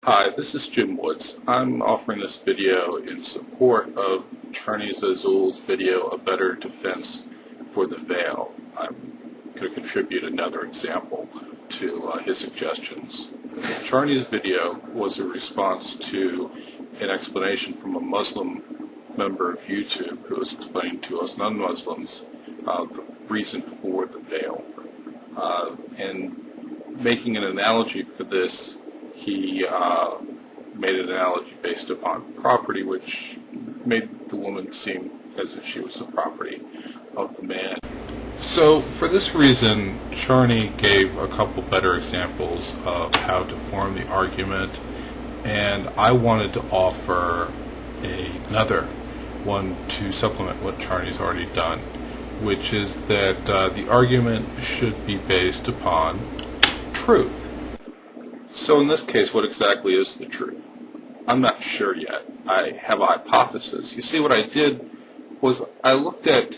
Hi, this is Jim Woods. I'm offering this video in support of Transvestites' video, A Better Defense for the Veil. I'm going to contribute another example to his suggestions. Charney's video was a response to an explanation from a Muslim member of YouTube who was explaining to us non-Muslims the reason for the veil. And making an analogy for this, he made an analogy based upon property, which made the woman seem as if she was the property of the man. So for this reason, Charney gave a couple better examples of how to form the argument, and I wanted to offer another one to supplement what Charney's already done, which is that the argument should be based upon truth. So in this case, what exactly is the truth? I'm not sure yet. I have a hypothesis. You see, what I did was I looked at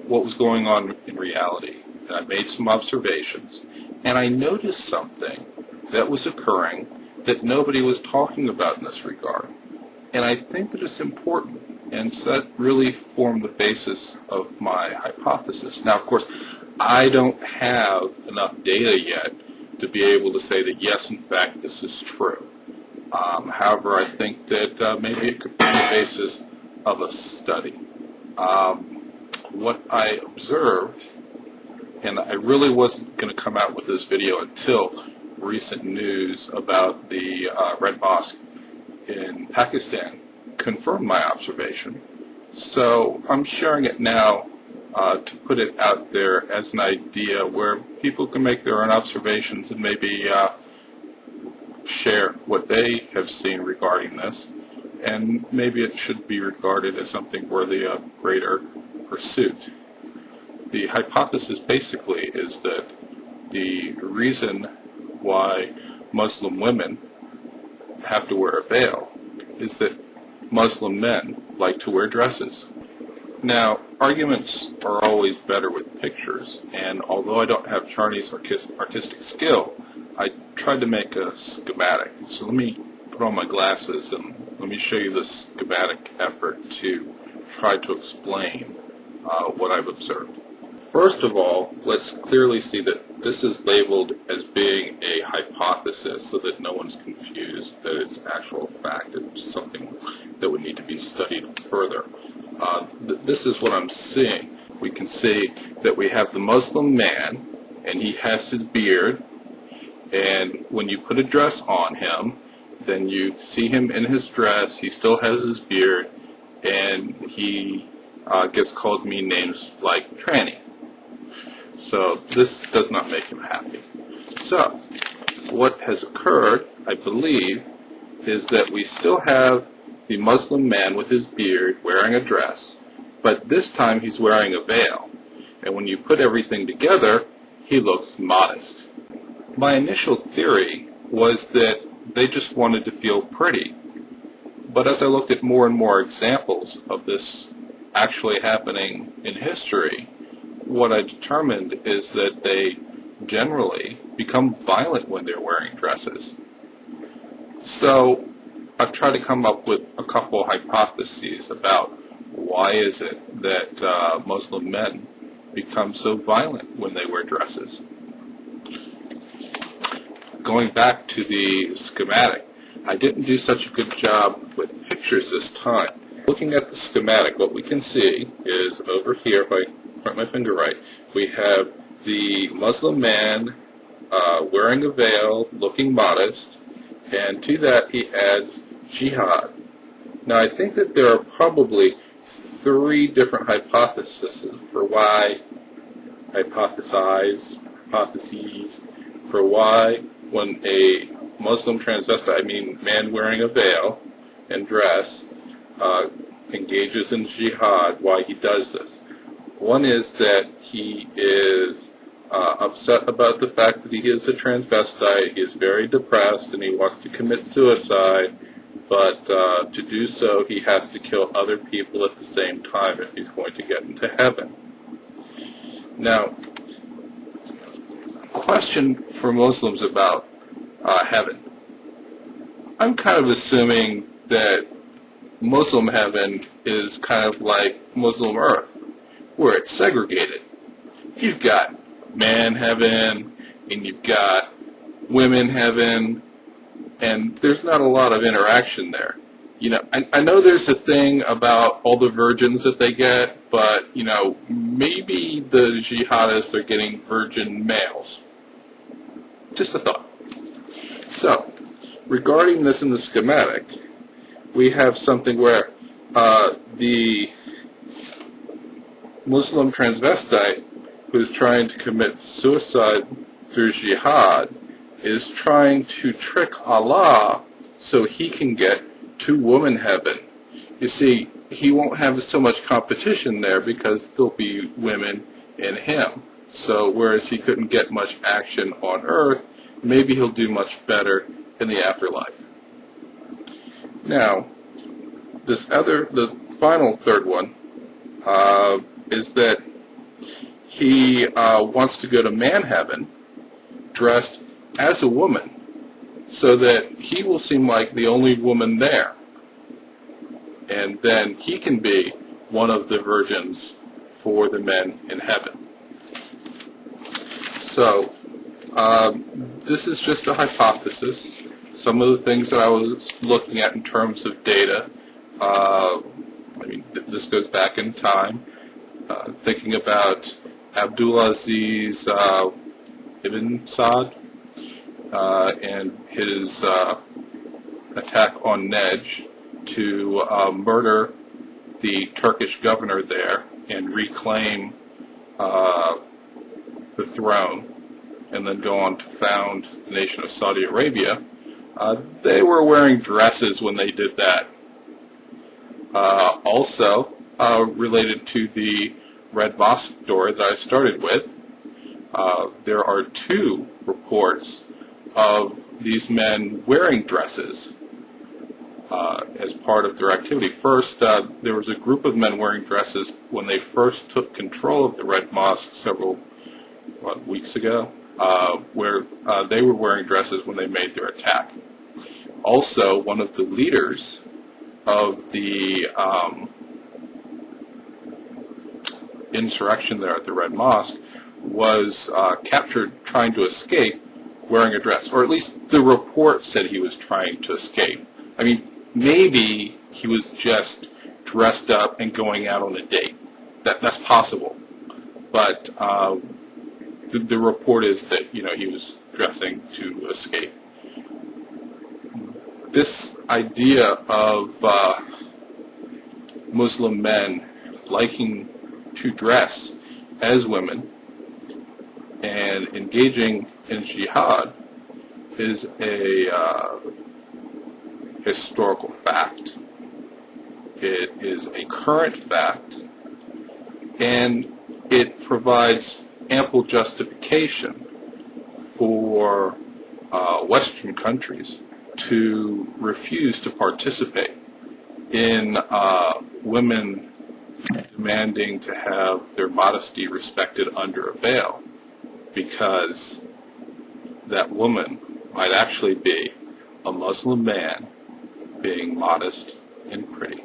what was going on in reality, and I made some observations, and I noticed something that was occurring that nobody was talking about in this regard. And I think that it's important, and so that really formed the basis of my hypothesis. Now, of course, I don't have enough data yet to be able to say that, yes, in fact, this is true. However, I think that maybe it could form the basis of a study. What I observed, and I really wasn't going to come out with this video until recent news about the Red Mosque in Pakistan confirmed my observation. So I'm sharing it now to put it out there as an idea where people can make their own observations and maybe share what they have seen regarding this, and maybe it should be regarded as something worthy of greater pursuit. The hypothesis basically is that the reason why Muslim women have to wear a veil is that Muslim men like to wear dresses. Now, arguments are always better with pictures, and although I don't have Charney's artistic skill, I tried to make a schematic. So let me put on my glasses and let me show you the schematic effort to try to explain what I've observed. First of all, let's clearly see that this is labeled as being a hypothesis so that no one's confused that it's actual fact. It's something that would need to be studied further. This is what I'm seeing. We can see that we have the Muslim man, and he has his beard, and when you put a dress on him, then you see him in his dress, he still has his beard, and he gets called mean names like tranny. So this does not make him happy. So what has occurred, I believe, is that we still have the Muslim man with his beard wearing a dress, but this time he's wearing a veil. And when you put everything together, he looks modest. My initial theory was that they just wanted to feel pretty. But as I looked at more and more examples of this actually happening in history, what I determined is that they generally become violent when they're wearing dresses. So I've tried to come up with a couple hypotheses about why is it that Muslim men become so violent when they wear dresses. Going back to the schematic, I didn't do such a good job with pictures this time. Looking at the schematic, what we can see is over here, if I point my finger right, we have the Muslim man wearing a veil, looking modest, and to that he adds jihad. Now I think that there are probably three different hypotheses for why when a Muslim transvestite, I mean man wearing a veil and dress, engages in jihad, why he does this. One is that he is upset about the fact that he is a transvestite, he is very depressed, and he wants to commit suicide, but to do so he has to kill other people at the same time if he's going to get into heaven. Now, question for Muslims about heaven. I'm kind of assuming that Muslim heaven is kind of like Muslim earth, where it's segregated. You've got man heaven, and you've got women heaven, and there's not a lot of interaction there. I know there's a thing about all the virgins that they get, but, maybe the jihadists are getting virgin males. Just a thought. So, regarding this in the schematic, we have something where the Muslim transvestite who is trying to commit suicide through jihad is trying to trick Allah so he can get to woman heaven. You see, he won't have so much competition there because there'll be women in him. So whereas he couldn't get much action on earth, maybe he'll do much better in the afterlife. Now, the final third one is that he wants to go to man heaven dressed as a woman so that he will seem like the only woman there. And then he can be one of the virgins for the men in heaven. So, this is just a hypothesis. Some of the things that I was looking at in terms of data, this goes back in time, thinking about Abdulaziz ibn Saud and his attack onNej to murder the Turkish governor there and reclaim the throne and then go on to found the nation of Saudi Arabia. They were wearing dresses when they did that. Also, related to the Red Mosque story that I started with, there are 2 reports of these men wearing dresses as part of their activity. First, there was a group of men wearing dresses when they first took control of the Red Mosque several weeks ago, where they were wearing dresses when they made their attack. Also, one of the leaders of the insurrection there at the Red Mosque was captured trying to escape wearing a dress, or at least the report said he was trying to escape. Maybe he was just dressed up and going out on a date. That's possible. But the report is that, he was dressing to escape. This idea of Muslim men liking to dress as women and engaging in jihad is a historical fact. It is a current fact, and it provides ample justification for Western countries to refuse to participate in women demanding to have their modesty respected under a veil, because that woman might actually be a Muslim man being modest and pretty.